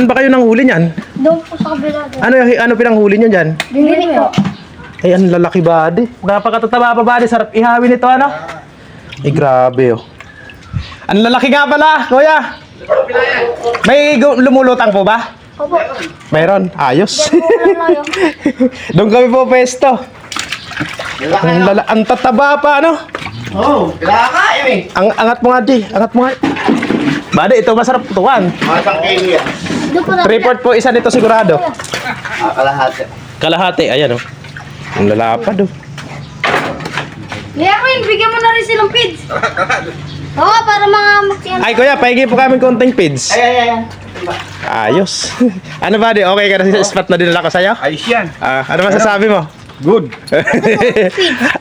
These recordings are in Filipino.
Saan ba kayo nanghuli niyan? Doon po sa kabila. Ano pinanghuli niyo diyan? Dinili po. Ay, ang lalaki body. Napakatataba pa body. Sarap ihawin ito, ano? Ay, grabe, oh. Ang lalaki nga pala, kuya. May lumulutang po ba? Opo. Mayroon. Ayos. Diyan po lang layo. Doon kami po pesto. Ang tataba pa, ano? Oo, kinakain eh. Ang angat mo nga, Di. Angat mo nga. Bade, ito masarap tuwan. Masang kayo yan. Doon po na. 3/4 po isa nito sigurado. Kalahati. Kalahati, ayan, oh. Ang lalapad, oh. Kaya ko yun, bigyan mo na rin silang feeds. Oo, para mga maksiyan. Ay, kuya, pahingi po kami konting pids. Ay. Ayos. Ano ba, Di? Okay ka na sa spot na dinala ko sa'yo? Ayos yan. Ano masasabi mo? Good.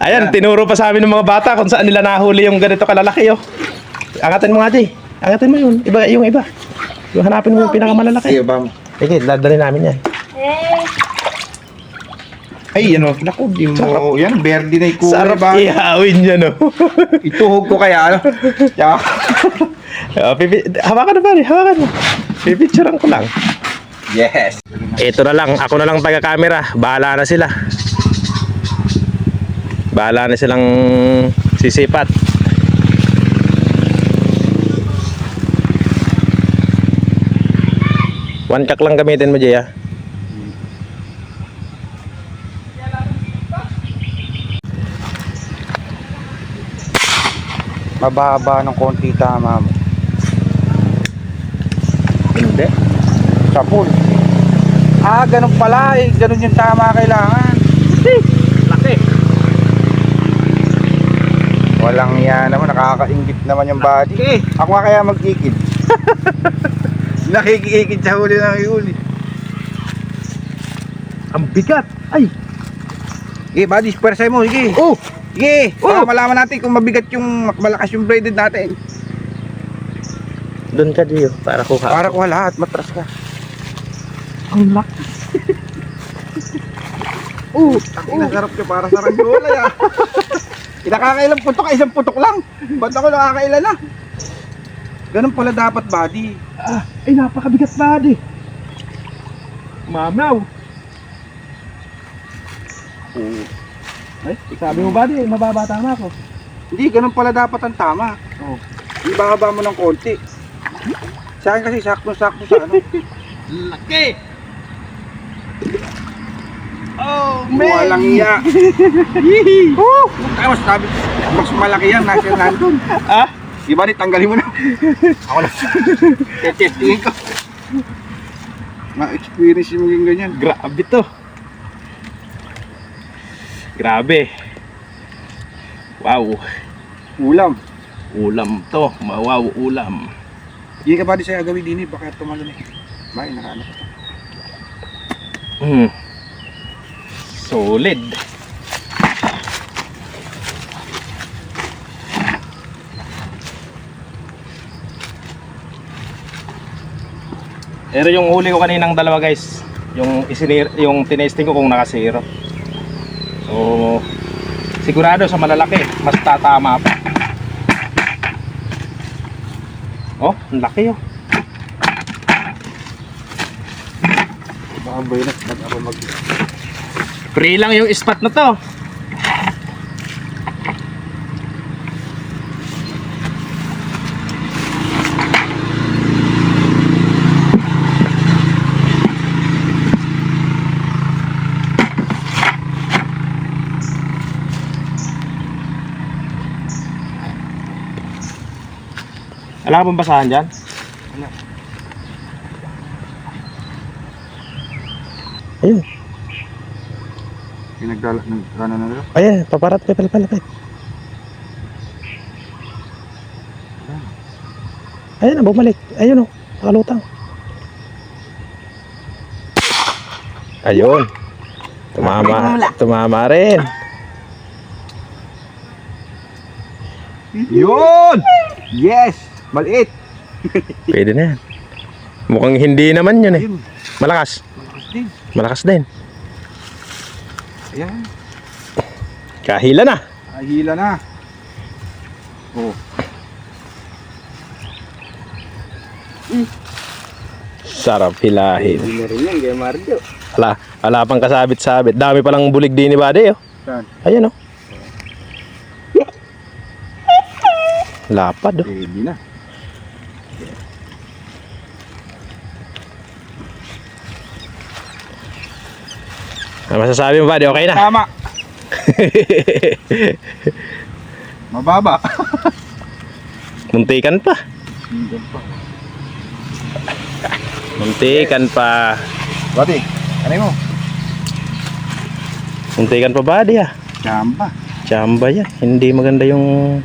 Ayan, tinuro pa sa amin ng mga bata kung saan nila nahuli yung ganito kalalaki, oh. Angatin mo nga, Di. Angatin mo yun. Iba, yung iba. Yung hanapin mo yung pinakamalalaki. Sige, bam. Sige, dadali namin yan. Ay, ano, naku, di mo. Yan, verde na yung kulay Sarap ba? ihawin yan, oh. Ituhog ko kaya, ano? Tsaka, Hawakan na ba, Di? Hawakan mo. Pipicturean ko lang. yes. Ito na lang, ako na lang taga-camera. Bahala na sila. Bahala na silang sisipat. One kak lang gamitin mo, Jay, ah. Mababa ng konti tama mo. Hindi. Sa pool. Ganun pala eh. Ganun yung tama kailangan. Laki. Walang yan naman. Nakakaingit naman yung body. Okay. Ako nga kaya mag-ikid. Nakikiikid sa huli ng huli. Ang bigat. Ay. Sige, buddy, pwersay mo. Sige. Oh. Sige. Oh. Para malaman natin kung mabigat yung malakas yung braided natin. Doon ka, Jay, oh, para kuha. Para kuha lahat. Matras ka. Ang laki. Ang nasarap ka para sa ranggola ya. Nakakailang putok, isang putok lang. Ba't ako nakakailan na? Ganun pala dapat, buddy. Ay, napakabigat, buddy. Mamaw. Ay, sabi mo, buddy, mababa tama ako. Hindi, ganun pala dapat ang tama. Oh. Ibababa mo ng konti. Sa akin kasi sakto-sakto sa ano. Laki. Oh, Walang iya. Tapos sabi, mas malaki yan, nasa nandun. Ah? Diba ni, tanggalin mo na. Ako na. Testingin ko. Ma-experience yung maging ganyan. Grabe to. Grabe. Wow. Ulam. Ulam to. Wow, ulam. Hindi ka ba di sa'yo agawin din eh, baka tumalo na eh. Bakit nakaano ka? Solid. Pero yung huli ko kaninang dalawa, guys, yung tinesting ko kung naka-zero. So sigurado sa malalaki mas tatama pa. Oh, ang laki, oh. Baka buenas, pag ako Free lang yung spot na to. Wala ka bang basahan dyan? Ayun. Pinagdala ng gana na nila. Ayan, paparat kayo palapit. Ayan na, bumalik. Ayun, oh, nakalutang. Ayun. Tumama rin. Yun! Yes! Maliit! Pwede na yan. Mukhang hindi naman yun eh. Ayun, Malakas. malakas din. Malakas din. Ayan. Kahila na. Ahila na. Oh. Sarap hilahin. Hindi na rin yan, kaya Mario. Wala pang kasabit-sabit. Dami palang bulig din ni Buddy, oh. Saan? Ayan, oh. Lapad, oh. Hindi na. Ano masasabi mo, Buddy? Okay na? Tama. Mababa. Muntikan pa. Muntikan pa. Bati, ano mo? Muntikan pa, Buddy, ah. Jamba. Chamba yan. Hindi maganda yung...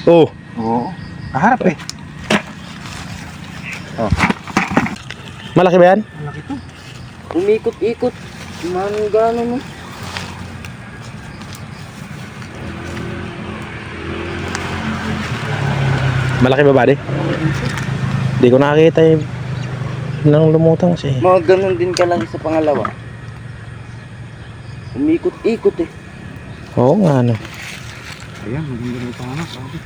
Oh! Oo. Kaharap eh. Oh. Malaki ba yan? Malaki to. Umikot-ikot. Manong gano'n no? Malaki ba, Buddy? Hindi ko nakakita yung... nang lumutang siya. Mga ganun din kalaki sa pangalawa. Umikot-ikot eh. Oo nga, ano. Ayan, maganda na tama. Sabi.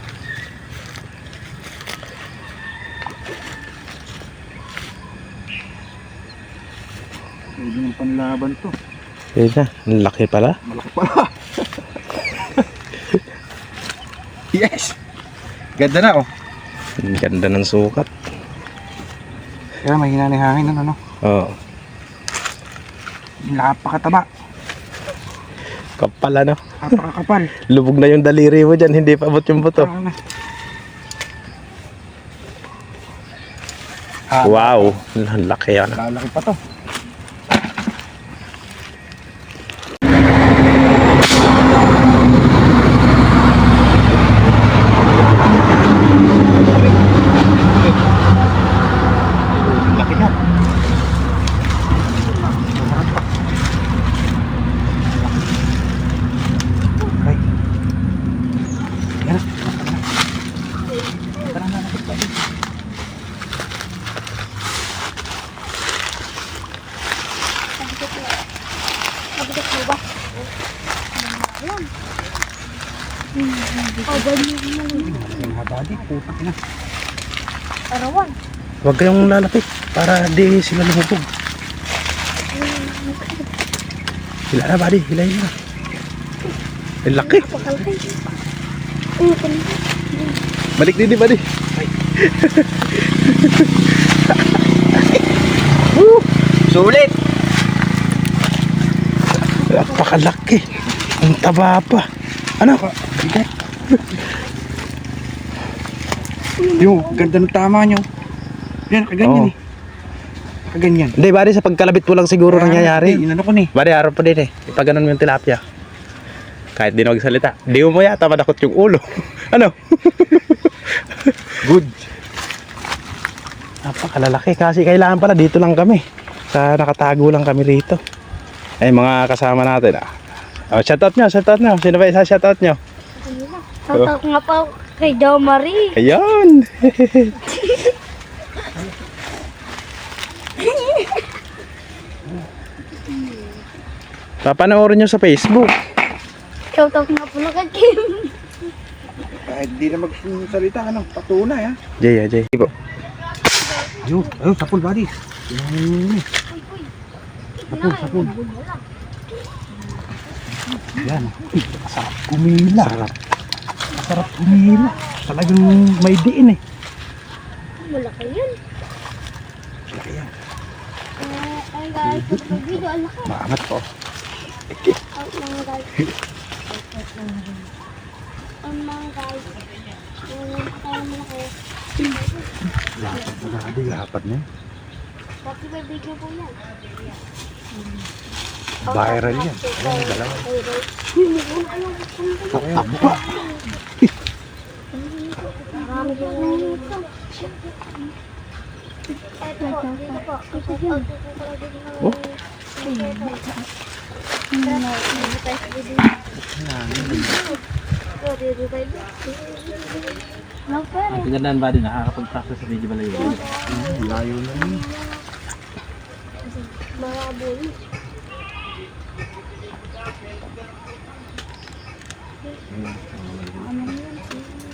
Pwede ng panlaban to. Yun na, ang laki pala. Malaki pala. Yes! Ganda na oh. Ang ganda ng sukat. Kaya mahina na yung hangin ano. Oo. Napakataba. Kapal, ano. Napakakapal. Lubog na yung daliri mo dyan, hindi pa abot yung buto. Wow, ang laki yan. Lalaki pa to. Laki na. Ay. Yan na. Tara na. Mabigat mo ba? Ayan. Oh, ganyan naman. Yung habadi, putak na. Arawan. Huwag kayong lalapit para di sila lumubog. Hila na, Buddy. Hilahin na. Ang laki. Pakalaki. Balik din, Buddy. Sulit! Napakalaki. Ang taba pa. Ano? Yung ganda ng tama nyo. Yan, kaganyan Oo. eh. Kaganyan. Hindi, Buddy, sa pagkalabit mo lang siguro nangyayari. Hindi, inano ko ni. Buddy, harap pa din eh. Ipag ganun mo yung tilapia. Kahit di na magsalita. Di mo yata madakot yung ulo. Ano? Good. Napakalalaki. Kasi kailangan pala dito lang kami. Nakatago lang kami rito. Ay, mga kasama natin. Oh, shoutout nyo. Sino ba isa shoutout nyo? Tatak nga pa kay Daw Marie. Ayun. Papanoorin nyo sa Facebook. Shoutout nga pala kay Kim. Kahit di na magsalita, ano, patunay ha. Jay, Jay. Ayun, sapul buddy. Sapul. Yan. Sarap kumila. Sarap kumila. Talagang may diin eh. Malaki yun. Laki yan. Ay guys, video ang laki. Maangat po. Out mga guys. Ang mga guys. Tayo mo ako. Lapad na buddy, lapad na. Bakit may video po yan? Viral yan. Ayan, dalawa. Tabo ka. Marami po nito. Ito po, dito po. Ito yun. Oh. Ang kagandaan ba din, nakakapag-practice sa video balayo. Layo na yun. Mga bulo.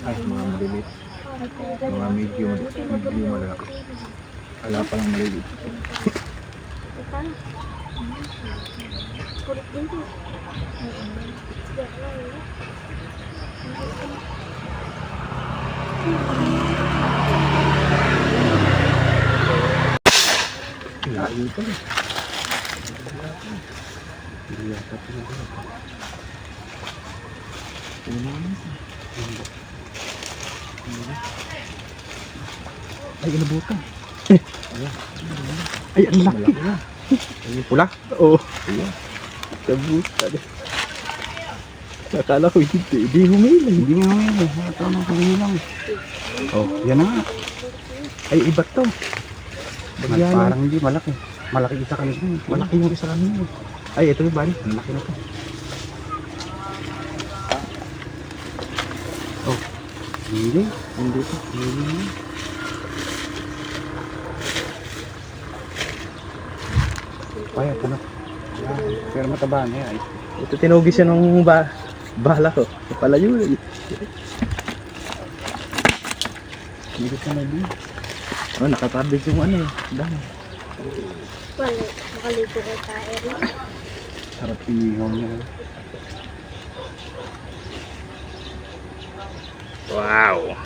Ay, mga malilit. Mga medyo malaki. Wala pa lang maliliit. Kulit din to. Layo pa rin. Ay, inabutan. Ay, ang laki. Pula? Oo. Inabutan. Akala ko hindi humili. Hindi nga humili. Ito na humilang. Oh, yan na nga. Ay, iba to. Parang hindi malaki. Malaki isa kanina. Malaki yung isa kanina. Ay, ito yung bali. Ang laki na to. Oh. Hindi. Hindi to. Hindi. Ay, ito na. Pero mataba na yan. Ito tinugis siya nung bala ko. Pala yun. Hindi ka na din. Oh, nakatabig yung ano eh. Dami. Wala, makalito kay tayo. Sarap inihaw niya. Wow.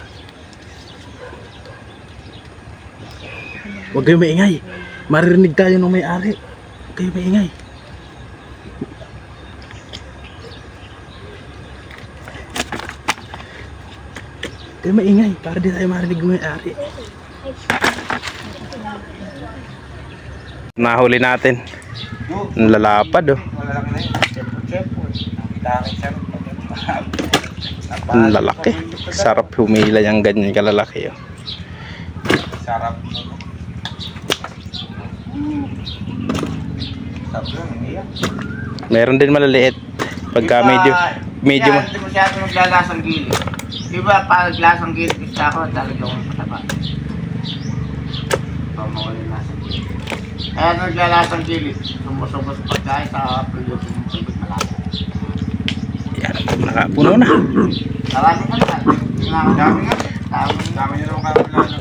Huwag kayong maingay. Maririnig tayo ng may-ari. Huwag kayong maingay. Huwag kayong maingay para di tayo marinig ng may-ari. Nahuli natin. Ang lalapad oh. Malalaki na yun. Chepo. Dami siya. Ang lalaki. Sarap humila yung ganyan kalalaki oh. Sarap. Sarap yun. Umiyak. Meron din malaliit. Pagka medyo Hindi masyado naglalasang gilid. Diba pag naglasang gilid gusto ako talagang mataba. Pamawalin lasang gilid. Kaya naglalasang gilid. Sumusubos pagkain sa pagluto ng tubig malasa. yan. Nakapuno na. Marami ka na. Dami nga. Dami niya naman kakakulala.